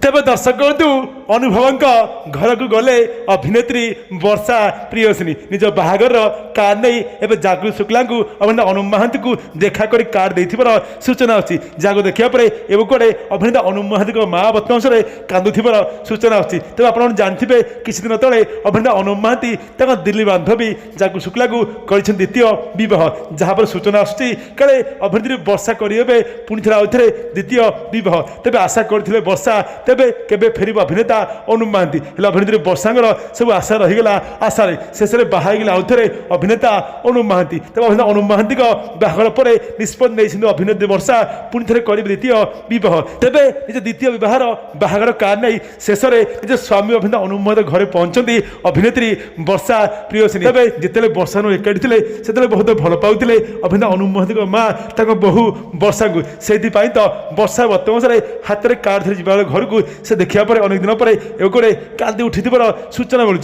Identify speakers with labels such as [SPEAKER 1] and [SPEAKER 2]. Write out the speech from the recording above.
[SPEAKER 1] तेरे दर्शक बंधु अनुभव घर को गले अभिनेत्री वर्षा प्रियसिनी निज बाहागर कार्ड नहीं एवं जागृत शुक्ला को अभिनेता अनु महांती को देखा कर कार्ड देथिबार सूचना अच्छी जहाँ देखा एवं कड़े अभिनेता अनु महांती माँ बदमाशे कांदुथिबार सूचना अच्छी तेज आप जानते किसी दिन तले अभिनेता अनु महांती दिल्ली बांधवी जागृत शुक्ला को कर द्वितीय बह जहाँ पर सूचना आसूँ काले अभिनेत्री वर्षा करेंगे पुणी थे आउ थे द्वितीय बह तेज आशा करते वर्षा तेबे केबे फेर अभिनेता अनु महांती हेल्ला अभिनेत्री वर्षांगर सब आशा रहीगला आशा शेष में बाहर आउ थे अभिनेता अनु महांती तेज अभिनेता अनु महांती बाहर पर निष्पत्ति नहीं अभिनेत्री वर्षा पुणी थे कर द्वितीय बह तेबे निज द्वितीय बहर बाहर कार्ड नहीं शेष में निज स्वामी अभिनेता अनु महांती घरे पहुंचती अभिनेत्री वर्षा प्रियसिनी तेबे जिते वर्षा एकाठी थे से बहुत भल पाते अभिनेता अनु महांती माँ बहु वर्षा को से तो वर्षा बर्तमान हाथ में कार्ड धरी घर को से देखा अनेक दिन पर कांदी उठी सूचना मिलूँ।